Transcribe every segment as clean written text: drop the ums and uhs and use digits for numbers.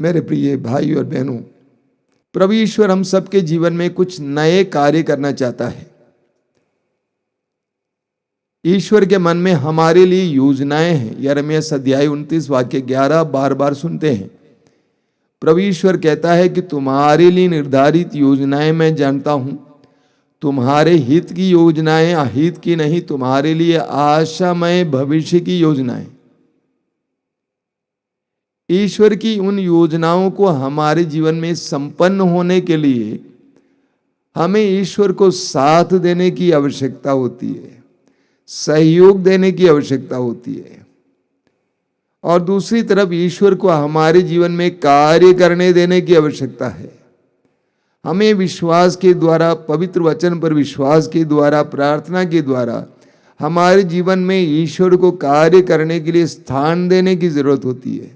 मेरे प्रिय भाई और बहनों, प्रभु ईश्वर हम सबके जीवन में कुछ नए कार्य करना चाहता है। ईश्वर के मन में हमारे लिए योजनाएं हैं। यिर्मयाह अध्याय 29 वाक्य 11 बार बार सुनते हैं। प्रभु ईश्वर कहता है कि तुम्हारे लिए निर्धारित योजनाएं मैं जानता हूं। तुम्हारे हित की योजनाएं, अहित की नहीं, तुम्हारे लिए आशामय भविष्य की योजनाएं। ईश्वर की उन योजनाओं को हमारे जीवन में संपन्न होने के लिए हमें ईश्वर को साथ देने की आवश्यकता होती है, सहयोग देने की आवश्यकता होती है। और दूसरी तरफ ईश्वर को हमारे जीवन में कार्य करने देने की आवश्यकता है। हमें विश्वास के द्वारा, पवित्र वचन पर विश्वास के द्वारा, प्रार्थना के द्वारा हमारे जीवन में ईश्वर को कार्य करने के लिए स्थान देने की जरूरत होती है।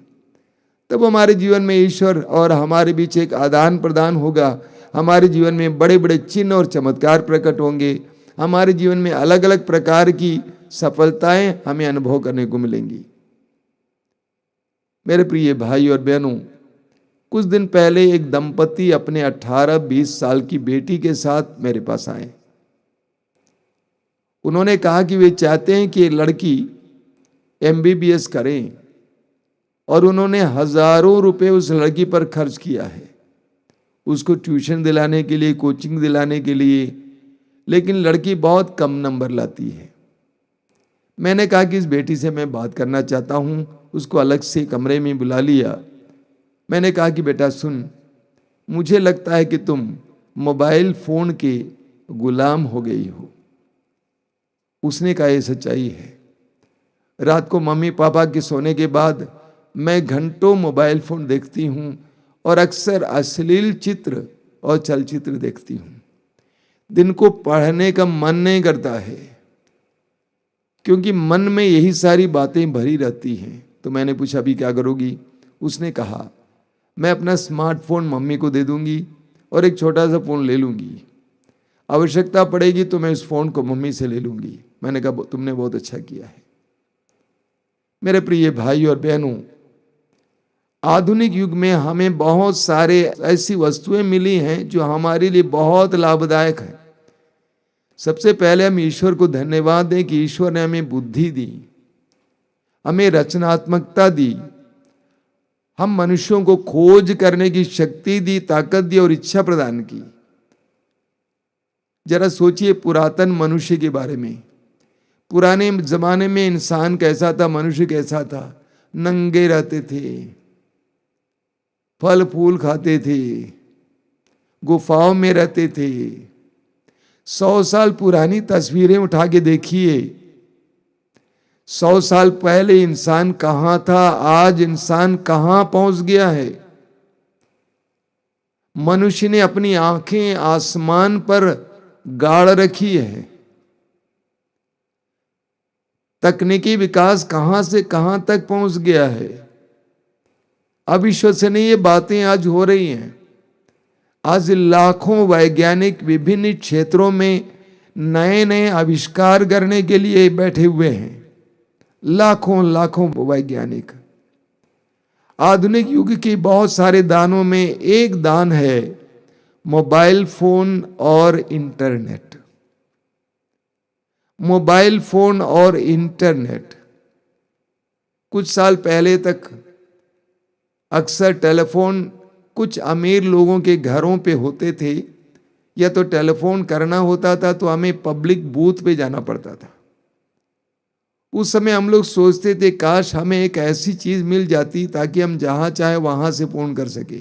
तब हमारे जीवन में ईश्वर और हमारे बीच एक आदान प्रदान होगा। हमारे जीवन में बड़े बड़े चिन्ह और चमत्कार प्रकट होंगे। हमारे जीवन में अलग अलग प्रकार की सफलताएं हमें अनुभव करने को मिलेंगी। मेरे प्रिय भाई और बहनों, कुछ दिन पहले एक दंपति अपने 18-20 साल की बेटी के साथ मेरे पास आए। उन्होंने कहा कि वे चाहते हैं कि लड़की MBBS करें, और उन्होंने हजारों रुपए उस लड़की पर खर्च किया है, उसको ट्यूशन दिलाने के लिए, कोचिंग दिलाने के लिए, लेकिन लड़की बहुत कम नंबर लाती है। मैंने कहा कि इस बेटी से मैं बात करना चाहता हूं। उसको अलग से कमरे में बुला लिया। मैंने कहा कि बेटा सुन, मुझे लगता है कि तुम मोबाइल फोन के गुलाम हो गई हो। उसने कहा ये सच्चाई है। रात को मम्मी पापा के सोने के बाद मैं घंटों मोबाइल फोन देखती हूं और अक्सर अश्लील चित्र और चलचित्र देखती हूं। दिन को पढ़ने का मन नहीं करता है, क्योंकि मन में यही सारी बातें भरी रहती हैं। तो मैंने पूछा अभी क्या करोगी? उसने कहा मैं अपना स्मार्टफोन मम्मी को दे दूंगी और एक छोटा सा फोन ले लूंगी। आवश्यकता पड़ेगी तो मैं उस फोन को मम्मी से ले लूंगी। मैंने कहा तुमने बहुत अच्छा किया है। मेरे प्रिय भाई और बहनों, आधुनिक युग में हमें बहुत सारे ऐसी वस्तुएं मिली हैं जो हमारे लिए बहुत लाभदायक है। सबसे पहले हम ईश्वर को धन्यवाद दें कि ईश्वर ने हमें बुद्धि दी, हमें रचनात्मकता दी, हम मनुष्यों को खोज करने की शक्ति दी, ताकत दी और इच्छा प्रदान की। जरा सोचिए पुरातन मनुष्य के बारे में। पुराने जमाने में इंसान कैसा था, मनुष्य कैसा था? नंगे रहते थे, फल फूल खाते थे, गुफाओं में रहते थे। 100 साल पुरानी तस्वीरें उठा के देखिए। 100 साल पहले इंसान कहां था, आज इंसान कहां पहुंच गया है। मनुष्य ने अपनी आंखें आसमान पर गाड़ रखी है। तकनीकी विकास कहां से कहां तक पहुंच गया है। अविश्वसनीय बातें आज हो रही हैं। आज लाखों वैज्ञानिक विभिन्न क्षेत्रों में नए नए आविष्कार करने के लिए बैठे हुए हैं। लाखों लाखों वैज्ञानिक। आधुनिक युग के बहुत सारे दानों में एक दान है मोबाइल फोन और इंटरनेट। मोबाइल फोन और इंटरनेट। कुछ साल पहले तक अक्सर टेलीफोन कुछ अमीर लोगों के घरों पे होते थे, या तो टेलीफोन करना होता था तो हमें पब्लिक बूथ पे जाना पड़ता था। उस समय हम लोग सोचते थे काश हमें एक ऐसी चीज मिल जाती ताकि हम जहां चाहे वहां से फोन कर सके।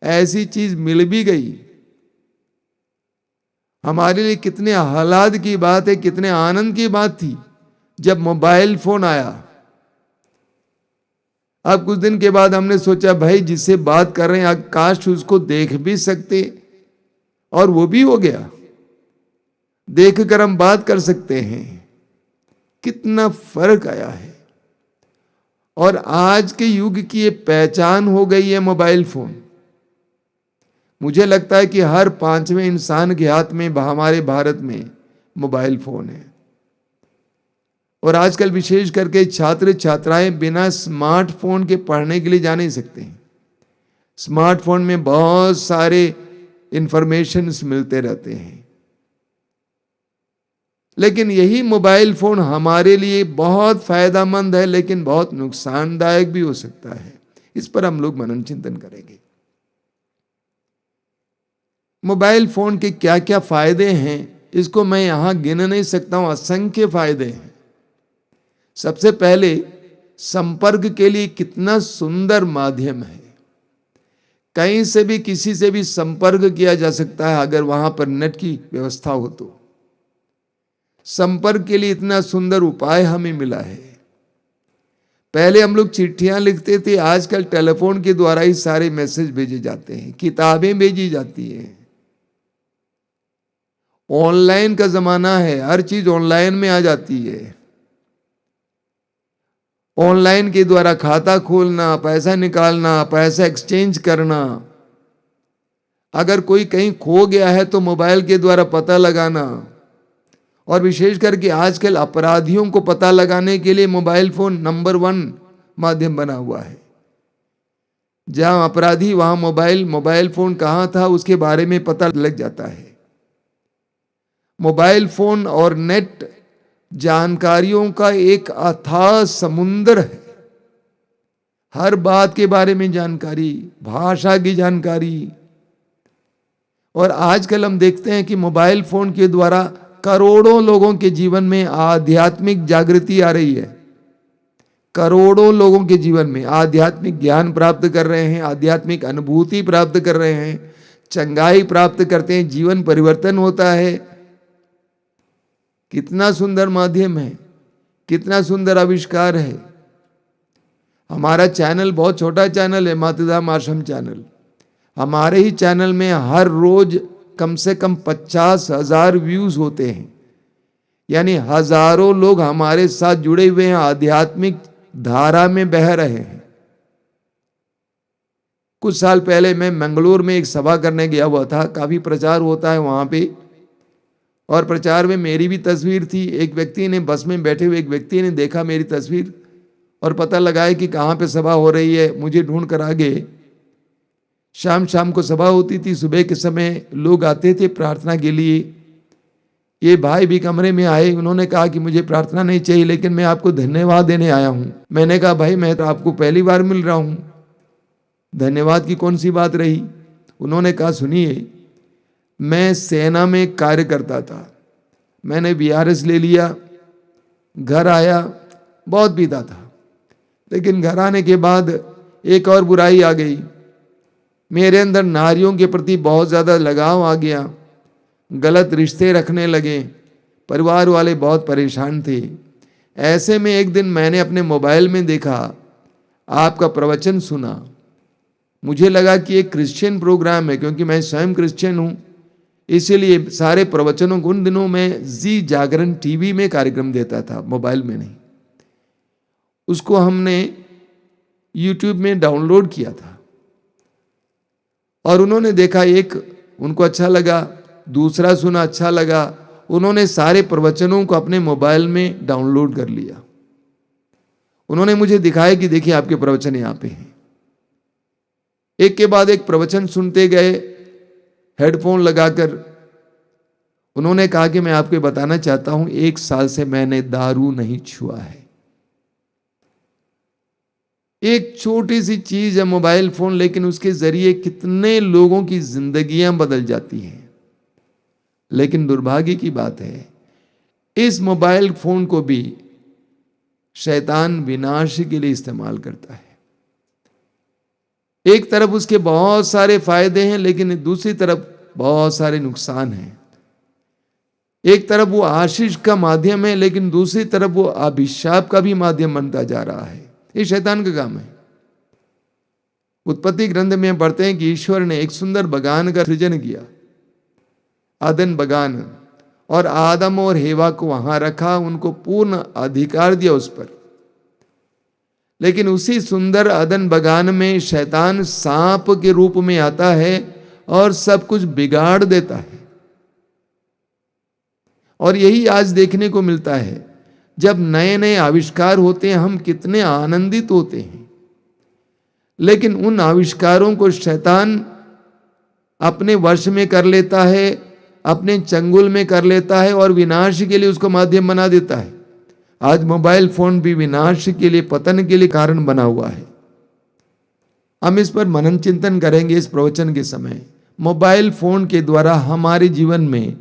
ऐसी चीज मिल भी गई। हमारे लिए कितने आह्लाद की बात है, कितने आनंद की बात थी जब मोबाइल फोन आया। अब कुछ दिन के बाद हमने सोचा भाई जिससे बात कर रहे हैं काश उसको देख भी सकते, और वो भी हो गया। देख कर हम बात कर सकते हैं। कितना फर्क आया है। और आज के युग की ये पहचान हो गई है मोबाइल फोन। मुझे लगता है कि हर 5वें इंसान के हाथ में हमारे भारत में मोबाइल फोन है। और आजकल विशेष करके छात्र छात्राएं बिना स्मार्टफोन के पढ़ने के लिए जा नहीं सकते हैं। स्मार्टफोन में बहुत सारे इंफॉर्मेशंस मिलते रहते हैं, लेकिन यही मोबाइल फोन हमारे लिए बहुत फायदेमंद है, लेकिन बहुत नुकसानदायक भी हो सकता है। इस पर हम लोग मनन चिंतन करेंगे। मोबाइल फोन के क्या क्या फायदे हैं, इसको मैं यहां गिन नहीं सकता हूं, असंख्य फायदे हैं। सबसे पहले, संपर्क के लिए कितना सुंदर माध्यम है। कहीं से भी किसी से भी संपर्क किया जा सकता है अगर वहां पर नेट की व्यवस्था हो तो। संपर्क के लिए इतना सुंदर उपाय हमें मिला है। पहले हम लोग चिट्ठियां लिखते थे, आजकल टेलीफोन के द्वारा ही सारे मैसेज भेजे जाते हैं, किताबें भेजी जाती हैं। ऑनलाइन का जमाना है, हर चीज ऑनलाइन में आ जाती है। ऑनलाइन के द्वारा खाता खोलना, पैसा निकालना, पैसा एक्सचेंज करना, अगर कोई कहीं खो गया है तो मोबाइल के द्वारा पता लगाना, और विशेष करके आजकल अपराधियों को पता लगाने के लिए मोबाइल फोन नंबर 1 माध्यम बना हुआ है। जहां अपराधी वहां मोबाइल फोन कहां था उसके बारे में पता लग जाता है। मोबाइल फोन और नेट जानकारियों का एक अथाह समुद्र है। हर बात के बारे में जानकारी, भाषा की जानकारी। और आजकल हम देखते हैं कि मोबाइल फोन के द्वारा करोड़ों लोगों के जीवन में आध्यात्मिक जागृति आ रही है। करोड़ों लोगों के जीवन में आध्यात्मिक ज्ञान प्राप्त कर रहे हैं, आध्यात्मिक अनुभूति प्राप्त कर रहे हैं, चंगाई प्राप्त करते हैं, जीवन परिवर्तन होता है। कितना सुंदर माध्यम है, कितना सुंदर आविष्कार है। हमारा चैनल बहुत छोटा चैनल है, मातृधाम आश्रम चैनल। हमारे ही चैनल में हर रोज कम से कम 50,000 व्यूज होते हैं, यानी हजारों लोग हमारे साथ जुड़े हुए हैं, आध्यात्मिक धारा में बह रहे हैं। कुछ साल पहले मैं मंगलोर में एक सभा करने गया हुआ था, काफी प्रचार होता है वहां पे, और प्रचार में मेरी भी तस्वीर थी। एक व्यक्ति ने, बस में बैठे हुए एक व्यक्ति ने देखा मेरी तस्वीर और पता लगाया कि कहाँ पे सभा हो रही है, मुझे ढूंढ कर आ गए। शाम को सभा होती थी, सुबह के समय लोग आते थे प्रार्थना के लिए। ये भाई भी कमरे में आए, उन्होंने कहा कि मुझे प्रार्थना नहीं चाहिए, लेकिन मैं आपको धन्यवाद देने आया हूं। मैंने कहा भाई मैं तो आपको पहली बार मिल रहा हूं, धन्यवाद की कौन सी बात रही। उन्होंने कहा सुनिए, मैं सेना में कार्य करता था, मैंने VRS ले लिया, घर आया, बहुत पीता था, लेकिन घर आने के बाद एक और बुराई आ गई। मेरे अंदर नारियों के प्रति बहुत ज़्यादा लगाव आ गया, गलत रिश्ते रखने लगे, परिवार वाले बहुत परेशान थे। ऐसे में एक दिन मैंने अपने मोबाइल में देखा, आपका प्रवचन सुना। मुझे लगा कि एक क्रिश्चियन प्रोग्राम है, क्योंकि मैं स्वयं क्रिश्चियन हूँ, इसीलिए सारे प्रवचनों को उन दिनों में जी जागरण टीवी में कार्यक्रम देता था, मोबाइल में नहीं। उसको हमने YouTube में डाउनलोड किया था और उन्होंने देखा, एक उनको अच्छा लगा, दूसरा सुना अच्छा लगा, उन्होंने सारे प्रवचनों को अपने मोबाइल में डाउनलोड कर लिया। उन्होंने मुझे दिखाया कि देखिए आपके प्रवचन यहाँ पे हैं। एक के बाद एक प्रवचन सुनते गए हेडफोन लगाकर। उन्होंने कहा कि मैं आपको बताना चाहता हूं, 1 साल से मैंने दारू नहीं छुआ है। एक छोटी सी चीज है मोबाइल फोन, लेकिन उसके जरिए कितने लोगों की जिंदगियां बदल जाती हैं। लेकिन दुर्भाग्य की बात है, इस मोबाइल फोन को भी शैतान विनाश के लिए इस्तेमाल करता है। एक तरफ उसके बहुत सारे फायदे हैं, लेकिन दूसरी तरफ बहुत सारे नुकसान हैं। एक तरफ वो आशीष का माध्यम है, लेकिन दूसरी तरफ वो अभिशाप का भी माध्यम बनता जा रहा है। ये शैतान का काम है। उत्पत्ति ग्रंथ में पढ़ते हैं कि ईश्वर ने एक सुंदर बगान का सृजन किया, अदन बगान, और आदम और हेवा को वहां रखा, उनको पूर्ण अधिकार दिया उस पर। लेकिन उसी सुंदर अदन बगान में शैतान सांप के रूप में आता है और सब कुछ बिगाड़ देता है। और यही आज देखने को मिलता है। जब नए नए आविष्कार होते हैं, हम कितने आनंदित होते हैं, लेकिन उन आविष्कारों को शैतान अपने वश में कर लेता है, अपने चंगुल में कर लेता है और विनाश के लिए उसको माध्यम बना देता है। आज मोबाइल फोन भी विनाश के लिए, पतन के लिए कारण बना हुआ है। हम इस पर मनन चिंतन करेंगे इस प्रवचन के समय। मोबाइल फोन के द्वारा हमारे जीवन में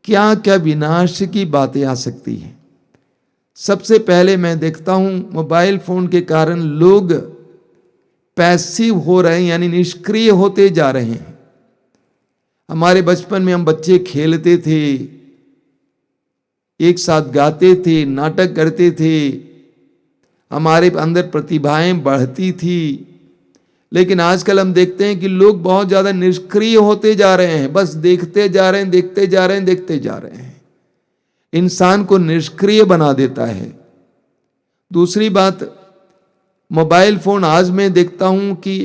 क्या क्या विनाश की बातें आ सकती हैं। सबसे पहले मैं देखता हूं मोबाइल फोन के कारण लोग पैसिव हो रहे हैं, यानी निष्क्रिय होते जा रहे हैं। हमारे बचपन में हम बच्चे खेलते थे, एक साथ गाते थे, नाटक करते थे, हमारे अंदर प्रतिभाएं बढ़ती थी। लेकिन आजकल हम देखते हैं कि लोग बहुत ज्यादा निष्क्रिय होते जा रहे हैं, बस देखते जा रहे हैं, देखते जा रहे हैं, देखते जा रहे हैं। इंसान को निष्क्रिय बना देता है। दूसरी बात, मोबाइल फोन आज मैं देखता हूं कि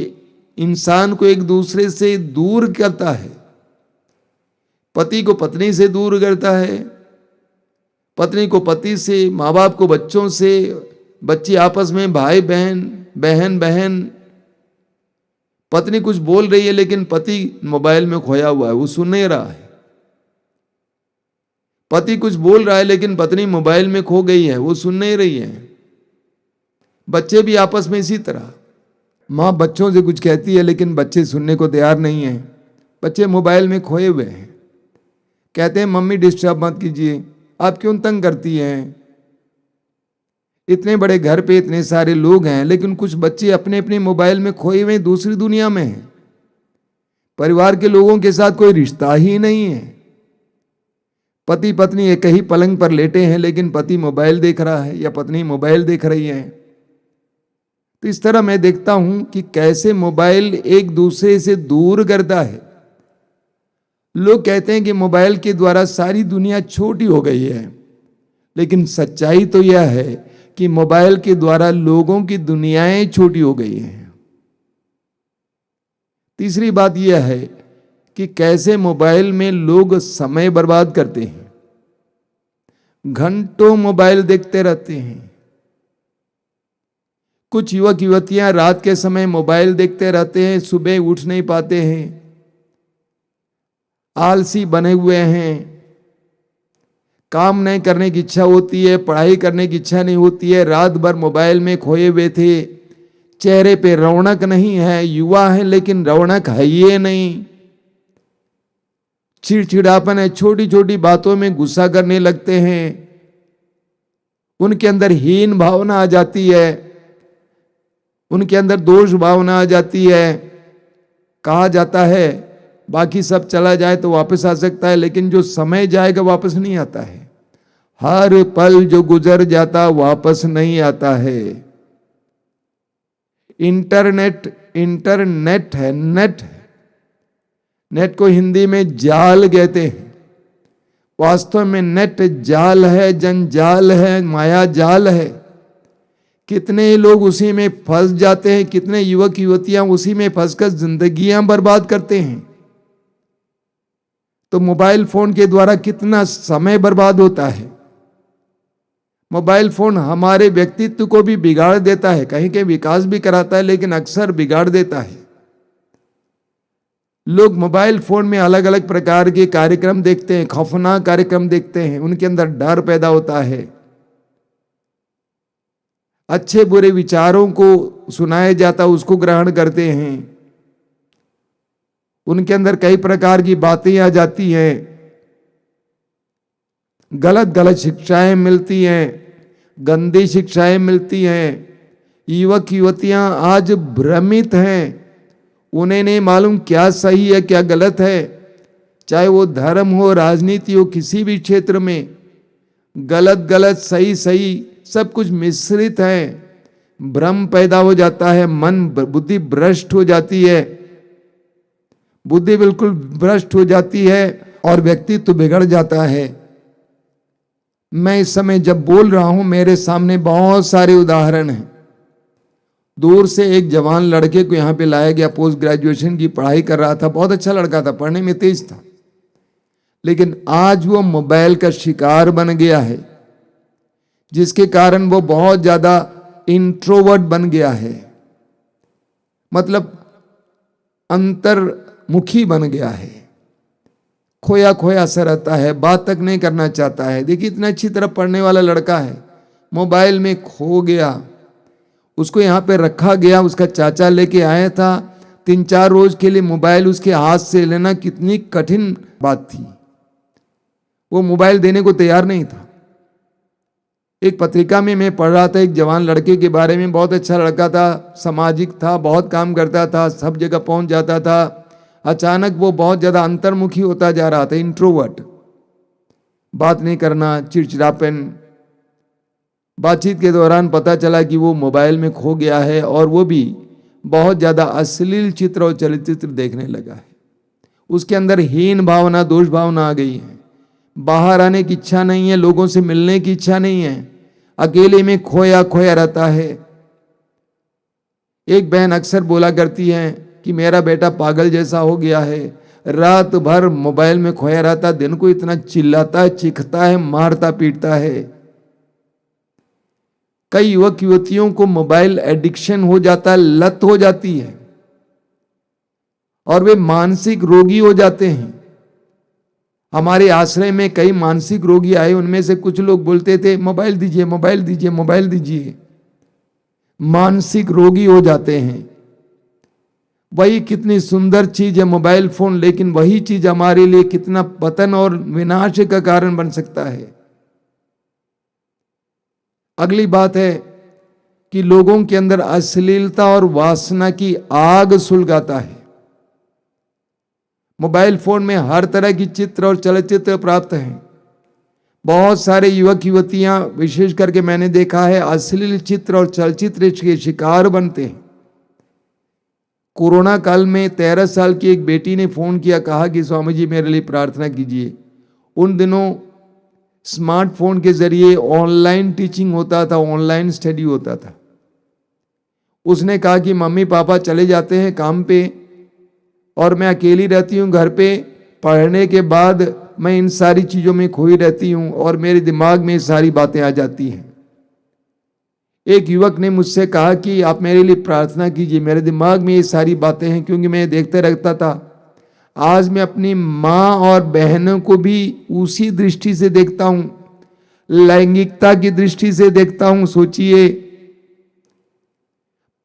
इंसान को एक दूसरे से दूर करता है। पति को पत्नी से दूर करता है, पत्नी को पति से, माँ बाप को बच्चों से, बच्चे आपस में, भाई बहन, बहन बहन। पत्नी कुछ बोल रही है लेकिन पति मोबाइल में खोया हुआ है, वो सुन नहीं रहा है। पति कुछ बोल रहा है लेकिन पत्नी मोबाइल में खो गई है, वो सुन नहीं रही है। बच्चे भी आपस में इसी तरह, माँ बच्चों से कुछ कहती है लेकिन बच्चे सुनने को तैयार नहीं है। बच्चे मोबाइल में खोए हुए हैं, कहते हैं मम्मी डिस्टर्ब मत कीजिए, आप क्यों तंग करती हैं। इतने बड़े घर पे इतने सारे लोग हैं लेकिन कुछ बच्चे अपने अपने मोबाइल में खोए हुए दूसरी दुनिया में हैं। परिवार के लोगों के साथ कोई रिश्ता ही नहीं है। पति पत्नी एक ही पलंग पर लेटे हैं लेकिन पति मोबाइल देख रहा है या पत्नी मोबाइल देख रही है। तो इस तरह मैं देखता हूं कि कैसे मोबाइल एक दूसरे से दूर करता है। लोग कहते हैं कि मोबाइल के द्वारा सारी दुनिया छोटी हो गई है, लेकिन सच्चाई तो यह है कि मोबाइल के द्वारा लोगों की दुनियाएं छोटी हो गई हैं। तीसरी बात यह है कि कैसे मोबाइल में लोग समय बर्बाद करते हैं, घंटों मोबाइल देखते रहते हैं। कुछ युवक युवतियां रात के समय मोबाइल देखते रहते हैं, सुबह उठ नहीं पाते हैं, आलसी बने हुए हैं, काम नहीं करने की इच्छा होती है, पढ़ाई करने की इच्छा नहीं होती है, रात भर मोबाइल में खोए हुए थे, चेहरे पे रौनक नहीं है, युवा है लेकिन रौनक है ये नहीं, चिड़चिड़ापन है, छोटी छोटी बातों में गुस्सा करने लगते हैं, उनके अंदर हीन भावना आ जाती है, उनके अंदर दोष भावना आ जाती है। कहा जाता है बाकी सब चला जाए तो वापस आ सकता है, लेकिन जो समय जाएगा वापस नहीं आता है। हर पल जो गुजर जाता वापस नहीं आता है। इंटरनेट है, नेट है। नेट को हिंदी में जाल कहते हैं। वास्तव में नेट जाल है, जंजाल है, माया जाल है। कितने लोग उसी में फंस जाते हैं, कितने युवक युवतियां उसी में फंसकर जिंदगियां बर्बाद करते हैं। तो मोबाइल फोन के द्वारा कितना समय बर्बाद होता है। मोबाइल फोन हमारे व्यक्तित्व को भी बिगाड़ देता है, कहीं कहीं विकास भी कराता है लेकिन अक्सर बिगाड़ देता है। लोग मोबाइल फोन में अलग अलग प्रकार के कार्यक्रम देखते हैं, खौफनाक कार्यक्रम देखते हैं, उनके अंदर डर पैदा होता है। अच्छे बुरे विचारों को सुनाया जाता उसको ग्रहण करते हैं, उनके अंदर कई प्रकार की बातें आ जाती हैं, गलत गलत शिक्षाएं मिलती हैं, गंदी शिक्षाएं मिलती हैं। युवक युवतियां आज भ्रमित हैं, उन्हें नहीं मालूम क्या सही है क्या गलत है। चाहे वो धर्म हो, राजनीति हो, किसी भी क्षेत्र में गलत गलत सही सही सब कुछ मिश्रित है। भ्रम पैदा हो जाता है, मन बुद्धि भ्रष्ट हो जाती है, बुद्धि बिल्कुल भ्रष्ट हो जाती है और व्यक्तित्व बिगड़ जाता है। मैं इस समय जब बोल रहा हूं मेरे सामने बहुत सारे उदाहरण हैं। दूर से एक जवान लड़के को यहां पे लाया गया, पोस्ट ग्रेजुएशन की पढ़ाई कर रहा था, बहुत अच्छा लड़का था, पढ़ने में तेज था, लेकिन आज वो मोबाइल का शिकार बन गया है, जिसके कारण वो बहुत ज्यादा इंट्रोवर्ट बन गया है। मतलब अंतर्मुखी बन गया है, खोया खोया सा रहता है, बात तक नहीं करना चाहता है। देखिए इतना अच्छी तरह पढ़ने वाला लड़का है, मोबाइल में खो गया, उसको यहाँ पे रखा गया, उसका चाचा लेके आया था, 3-4 रोज के लिए मोबाइल उसके हाथ से लेना कितनी कठिन बात थी। वो मोबाइल देने को तैयार नहीं था। एक पत्रिका में मैं पढ़ रहा था एक जवान लड़के के बारे में, बहुत अच्छा लड़का था, सामाजिक था, बहुत काम करता था, सब जगह पहुंच जाता था। अचानक वो बहुत ज़्यादा अंतर्मुखी होता जा रहा था, इंट्रोवर्ट, बात नहीं करना, चिड़चिड़ापन। बातचीत के दौरान पता चला कि वो मोबाइल में खो गया है और वो भी बहुत ज़्यादा अश्लील चित्र और चलचित्र देखने लगा है। उसके अंदर हीन भावना, दोष भावना आ गई है, बाहर आने की इच्छा नहीं है, लोगों से मिलने की इच्छा नहीं है, अकेले में खोया खोया रहता है। एक बहन अक्सर बोला करती है कि मेरा बेटा पागल जैसा हो गया है, रात भर मोबाइल में खोया रहता, दिन को इतना चिल्लाता है, चीखता है, मारता पीटता है। कई युवक युवतियों को मोबाइल एडिक्शन हो जाता है, लत हो जाती है और वे मानसिक रोगी हो जाते हैं। हमारे आश्रय में कई मानसिक रोगी आए, उनमें से कुछ लोग बोलते थे मोबाइल दीजिए, मोबाइल दीजिए, मोबाइल दीजिए। मानसिक रोगी हो जाते हैं। वही कितनी सुंदर चीज है मोबाइल फोन, लेकिन वही चीज हमारे लिए कितना पतन और विनाश का कारण बन सकता है। अगली बात है कि लोगों के अंदर अश्लीलता और वासना की आग सुलगाता है। मोबाइल फोन में हर तरह की चित्र और चलचित्र प्राप्त हैं। बहुत सारे युवक युवतियां, विशेष करके मैंने देखा है, अश्लील चित्र और चलचित्र के शिकार बनते हैं। कोरोना काल में 13 साल की एक बेटी ने फोन किया, कहा कि स्वामी जी मेरे लिए प्रार्थना कीजिए। उन दिनों स्मार्टफोन के जरिए ऑनलाइन टीचिंग होता था, ऑनलाइन स्टडी होता था। उसने कहा कि मम्मी पापा चले जाते हैं काम पे और मैं अकेली रहती हूँ घर पे, पढ़ने के बाद मैं इन सारी चीज़ों में खोई रहती हूँ और मेरे दिमाग में सारी बातें आ जाती हैं। एक युवक ने मुझसे कहा कि आप मेरे लिए प्रार्थना कीजिए, मेरे दिमाग में ये सारी बातें हैं, क्योंकि मैं देखते रहता था। आज मैं अपनी माँ और बहनों को भी उसी दृष्टि से देखता हूँ, लैंगिकता की दृष्टि से देखता हूँ। सोचिए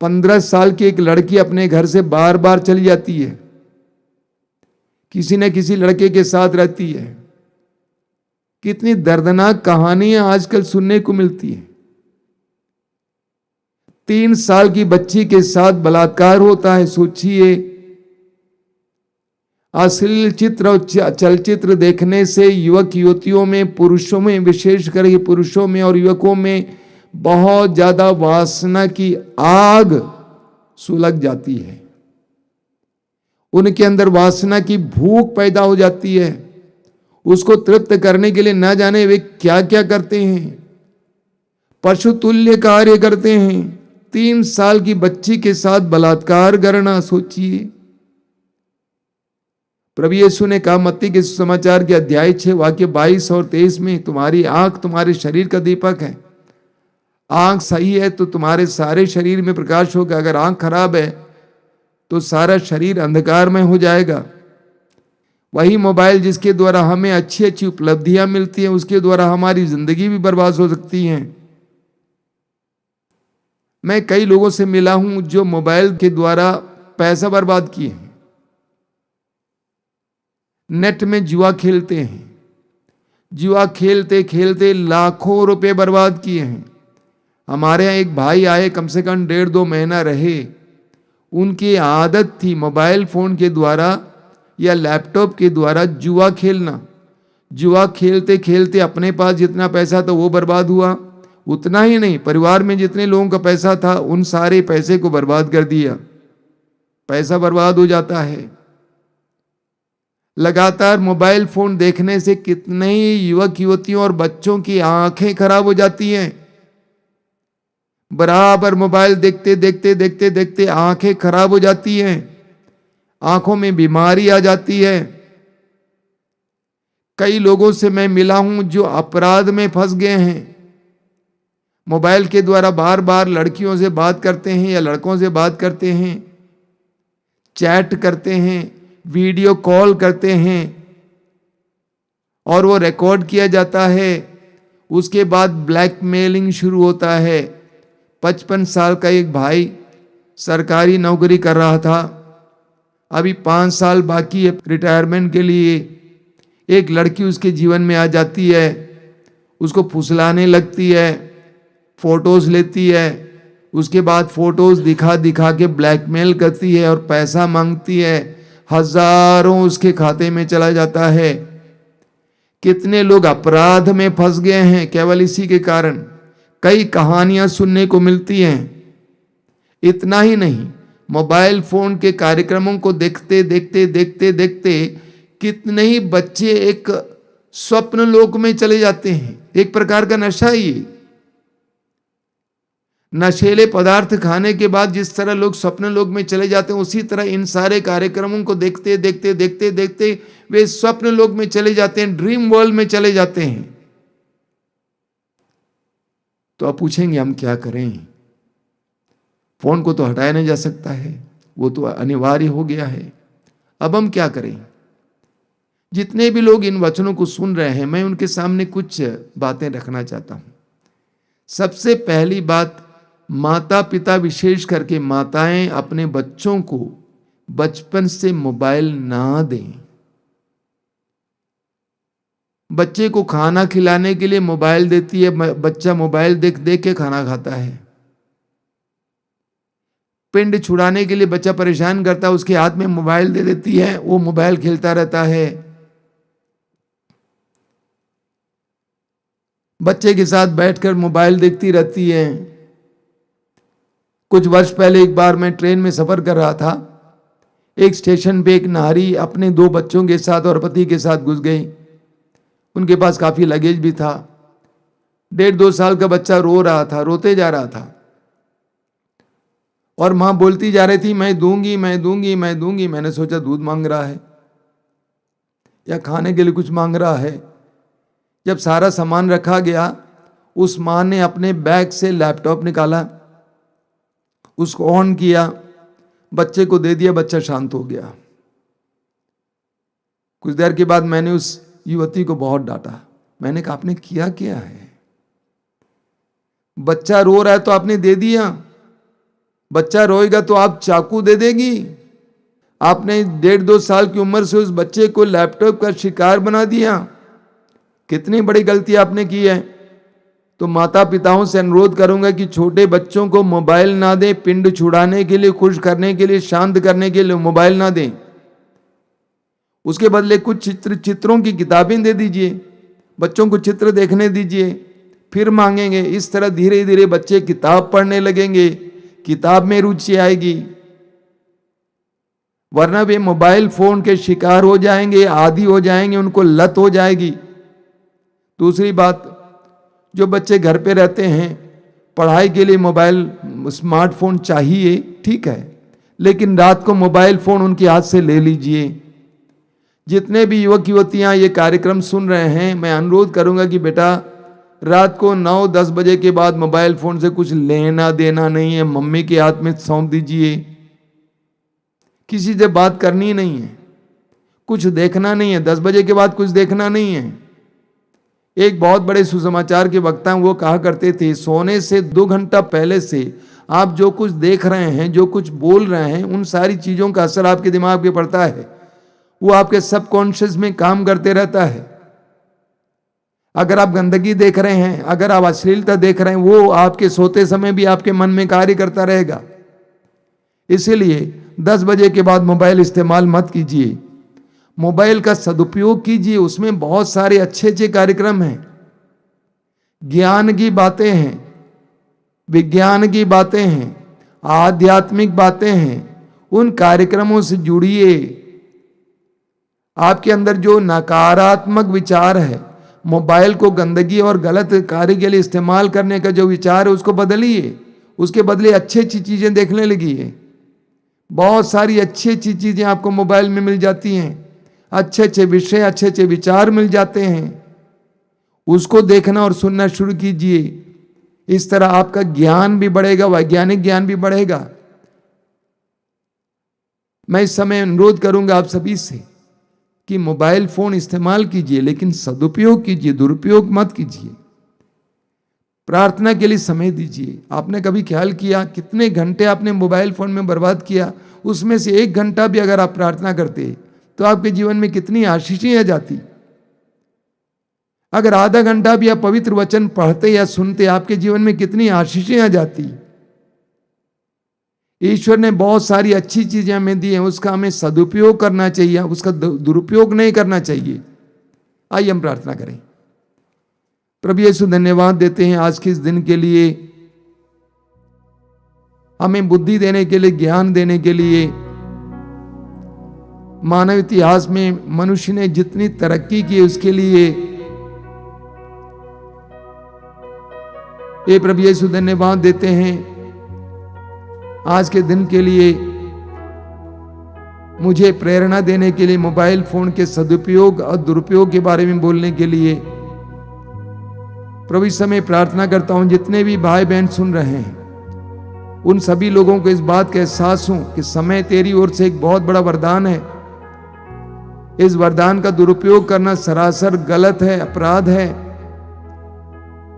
15 साल की एक लड़की अपने घर से बार बार चली जाती है, किसी न किसी लड़के के साथ रहती है। कितनी दर्दनाक कहानियां आजकल सुनने को मिलती है। 3 साल की बच्ची के साथ बलात्कार होता है। सोचिए, अश्लील चित्र और चलचित्र देखने से युवक युवतियों में, पुरुषों में, विशेषकर ये पुरुषों में और युवकों में बहुत ज्यादा वासना की आग सुलग जाती है। उनके अंदर वासना की भूख पैदा हो जाती है। उसको तृप्त करने के लिए न जाने वे क्या क्या करते हैं, पशु तुल्य कार्य करते हैं। 3 साल की बच्ची के साथ बलात्कार करना, सोचिए। प्रभु यीशु ने कहा मत्ती के समाचार के अध्याय 6 वाक्य 22 और 23 में, तुम्हारी आंख तुम्हारे शरीर का दीपक है। आंख सही है तो तुम्हारे सारे शरीर में प्रकाश होगा। अगर आंख खराब है तो सारा शरीर अंधकार में हो जाएगा। वही मोबाइल जिसके द्वारा हमें अच्छी अच्छी उपलब्धियां मिलती हैं, उसके द्वारा हमारी जिंदगी भी बर्बाद हो सकती है। मैं कई लोगों से मिला हूं जो मोबाइल के द्वारा पैसा बर्बाद किए हैं, नेट में जुआ खेलते हैं, जुआ खेलते खेलते लाखों रुपए बर्बाद किए हैं। हमारे यहाँ एक भाई आए, कम से कम 1.5-2 महीना रहे। उनकी आदत थी मोबाइल फोन के द्वारा या लैपटॉप के द्वारा जुआ खेलना। जुआ खेलते खेलते अपने पास जितना पैसा था वो बर्बाद हुआ। उतना ही नहीं, परिवार में जितने लोगों का पैसा था उन सारे पैसे को बर्बाद कर दिया। पैसा बर्बाद हो जाता है। लगातार मोबाइल फोन देखने से कितने ही युवक युवतियों और बच्चों की आंखें खराब हो जाती हैं। बराबर मोबाइल देखते देखते देखते देखते आंखें खराब हो जाती हैं, आंखों में बीमारी आ जाती है। कई लोगों से मैं मिला हूं जो अपराध में फंस गए हैं। मोबाइल के द्वारा बार बार लड़कियों से बात करते हैं या लड़कों से बात करते हैं, चैट करते हैं, वीडियो कॉल करते हैं और वो रिकॉर्ड किया जाता है। उसके बाद ब्लैकमेलिंग शुरू होता है। 55 साल का एक भाई सरकारी नौकरी कर रहा था, अभी 5 साल बाकी है रिटायरमेंट के लिए। एक लड़की उसके जीवन में आ जाती है, उसको फुसलाने लगती है, फोटोज लेती है, उसके बाद फोटोज दिखा दिखा के ब्लैकमेल करती है और पैसा मांगती है। हजारों उसके खाते में चला जाता है। कितने लोग अपराध में फंस गए हैं केवल इसी के कारण। कई कहानियां सुनने को मिलती हैं। इतना ही नहीं, मोबाइल फोन के कार्यक्रमों को देखते देखते देखते देखते कितने ही बच्चे एक स्वप्न लोक में चले जाते हैं। एक प्रकार का नशा ही है। नशीले पदार्थ खाने के बाद जिस तरह लोग स्वप्न लोक में चले जाते हैं, उसी तरह इन सारे कार्यक्रमों को देखते देखते देखते देखते वे स्वप्न लोक में चले जाते हैं, ड्रीम वर्ल्ड में चले जाते हैं। तो आप पूछेंगे हम क्या करें? फोन को तो हटाया नहीं जा सकता है, वो तो अनिवार्य हो गया है। अब हम क्या करें? जितने भी लोग इन वचनों को सुन रहे हैं, मैं उनके सामने कुछ बातें रखना चाहता हूं। सबसे पहली बात, माता पिता, विशेष करके माताएं, अपने बच्चों को बचपन से मोबाइल ना दें। बच्चे को खाना खिलाने के लिए मोबाइल देती है, बच्चा मोबाइल देख देख के खाना खाता है। पिंड छुड़ाने के लिए बच्चा परेशान करता है, उसके हाथ में मोबाइल दे देती है, वो मोबाइल खेलता रहता है। बच्चे के साथ बैठकर मोबाइल देखती रहती है। कुछ वर्ष पहले एक बार मैं ट्रेन में सफर कर रहा था। एक स्टेशन पे एक नारी अपने 2 बच्चों के साथ और पति के साथ घुस गई। उनके पास काफी लगेज भी था। 1.5-2 साल का बच्चा रो रहा था, रोते जा रहा था और मां बोलती जा रही थी, मैं दूंगी मैं दूंगी मैं दूंगी। मैंने सोचा दूध मांग रहा है या खाने के लिए कुछ मांग रहा है। जब सारा सामान रखा गया, उस मां ने अपने बैग से लैपटॉप निकाला, उसको ऑन किया, बच्चे को दे दिया, बच्चा शांत हो गया। कुछ देर के बाद मैंने उस युवती को बहुत डांटा। मैंने कहा, आपने किया क्या है? बच्चा रो रहा है तो आपने दे दिया। बच्चा रोएगा तो आप चाकू दे देगी? आपने 1.5-2 साल की उम्र से उस बच्चे को लैपटॉप का शिकार बना दिया। कितनी बड़ी गलती आपने की है। तो माता पिताओं से अनुरोध करूंगा कि छोटे बच्चों को मोबाइल ना दें। पिंड छुड़ाने के लिए, खुश करने के लिए, शांत करने के लिए मोबाइल ना दें। उसके बदले कुछ चित्रों की किताबें दे दीजिए, बच्चों को चित्र देखने दीजिए, फिर मांगेंगे। इस तरह धीरे धीरे बच्चे किताब पढ़ने लगेंगे, किताब में रुचि आएगी। वरना वे मोबाइल फोन के शिकार हो जाएंगे, आदी हो जाएंगे, उनको लत हो जाएगी। दूसरी बात, जो बच्चे घर पे रहते हैं, पढ़ाई के लिए मोबाइल स्मार्टफोन चाहिए, ठीक है, लेकिन रात को मोबाइल फोन उनके हाथ से ले लीजिए। जितने भी युवक युवतियां ये कार्यक्रम सुन रहे हैं, मैं अनुरोध करूंगा कि बेटा रात को 9-10 बजे के बाद मोबाइल फोन से कुछ लेना देना नहीं है, मम्मी के हाथ में सौंप दीजिए। किसी से बात करनी नहीं है, कुछ देखना नहीं है, 10 बजे के बाद कुछ देखना नहीं है। एक बहुत बड़े सुसमाचार के वक्ता वो कहा करते थे, सोने से 2 घंटा पहले से आप जो कुछ देख रहे हैं, जो कुछ बोल रहे हैं, उन सारी चीजों का असर आपके दिमाग पे पड़ता है। वो आपके सबकॉन्शियस में काम करते रहता है। अगर आप गंदगी देख रहे हैं, अगर आप अश्लीलता देख रहे हैं, वो आपके सोते समय भी आपके मन में कार्य करता रहेगा। इसीलिए 10 बजे के बाद मोबाइल इस्तेमाल मत कीजिए। मोबाइल का सदुपयोग कीजिए, उसमें बहुत सारे अच्छे अच्छे कार्यक्रम हैं, ज्ञान की बातें हैं, विज्ञान की बातें हैं, आध्यात्मिक बातें हैं। उन कार्यक्रमों से जुड़िए। आपके अंदर जो नकारात्मक विचार है, मोबाइल को गंदगी और गलत कार्य के लिए इस्तेमाल करने का जो विचार है, उसको बदलिए। उसके बदले अच्छी अच्छी चीजें देखने लगिए। बहुत सारी अच्छी अच्छी चीजें आपको मोबाइल में मिल जाती हैं, अच्छे अच्छे विषय, अच्छे अच्छे विचार मिल जाते हैं। उसको देखना और सुनना शुरू कीजिए। इस तरह आपका ज्ञान भी बढ़ेगा, वैज्ञानिक ज्ञान भी बढ़ेगा। मैं इस समय अनुरोध करूंगा आप सभी से कि मोबाइल फोन इस्तेमाल कीजिए, लेकिन सदुपयोग कीजिए, दुरुपयोग मत कीजिए। प्रार्थना के लिए समय दीजिए। आपने कभी ख्याल किया कितने घंटे आपने मोबाइल फोन में बर्बाद किया? उसमें से 1 घंटा भी अगर आप प्रार्थना करते तो आपके जीवन में कितनी आशीषें आ जाती। अगर आधा घंटा भी आप पवित्र वचन पढ़ते या सुनते, आपके जीवन में कितनी आशीषें आ जाती। ईश्वर ने बहुत सारी अच्छी चीजें हमें दी हैं, उसका हमें सदुपयोग करना चाहिए, उसका दुरुपयोग नहीं करना चाहिए। आइए हम प्रार्थना करें। प्रभु यीशु, धन्यवाद देते हैं आज के इस दिन के लिए, हमें बुद्धि देने के लिए, ज्ञान देने के लिए। मानव इतिहास में मनुष्य ने जितनी तरक्की की उसके लिए ये प्रभु यीशु धन्यवाद देते हैं। आज के दिन के लिए मुझे प्रेरणा देने के लिए, मोबाइल फोन के सदुपयोग और दुरुपयोग के बारे में बोलने के लिए प्रभु इस समय प्रार्थना करता हूं, जितने भी भाई बहन सुन रहे हैं उन सभी लोगों को इस बात का एहसास हो कि समय तेरी ओर से एक बहुत बड़ा वरदान है। इस वरदान का दुरुपयोग करना सरासर गलत है, अपराध है।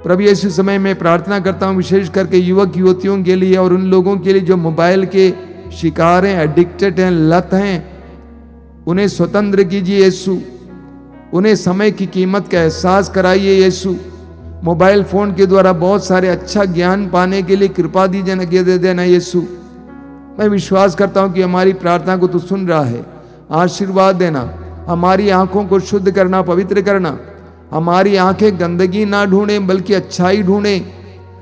प्रभु यीशु समय में प्रार्थना करता हूं विशेष करके युवक युवतियों के लिए और उन लोगों के लिए जो मोबाइल के शिकार हैं, एडिक्टेड हैं, लत हैं। उन्हें स्वतंत्र कीजिए यीशु, उन्हें समय की कीमत का एहसास कराइए यीशु। मोबाइल फोन के द्वारा बहुत सारे अच्छा ज्ञान पाने के लिए कृपा दे देना यीशु। मैं विश्वास करता हूं कि हमारी प्रार्थना को तू सुन रहा है। आशीर्वाद देना, हमारी आंखों को शुद्ध करना, पवित्र करना। हमारी आंखें गंदगी ना ढूंढें बल्कि अच्छाई ढूंढें।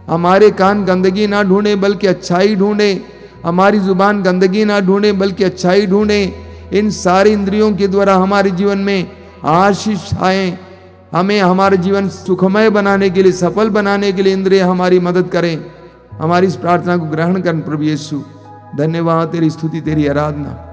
हमारे कान गंदगी ना ढूंढें बल्कि अच्छाई ढूंढें। हमारी जुबान गंदगी ना ढूंढें बल्कि अच्छाई ढूंढें। इन सारी इंद्रियों के द्वारा हमारे जीवन में आशीष आए। हमें हमारे जीवन सुखमय बनाने के लिए, सफल बनाने के लिए इंद्रिय हमारी मदद करें। हमारी इस प्रार्थना को ग्रहण कर प्रभु यीशु। धन्यवाद, तेरी स्तुति, तेरी आराधना।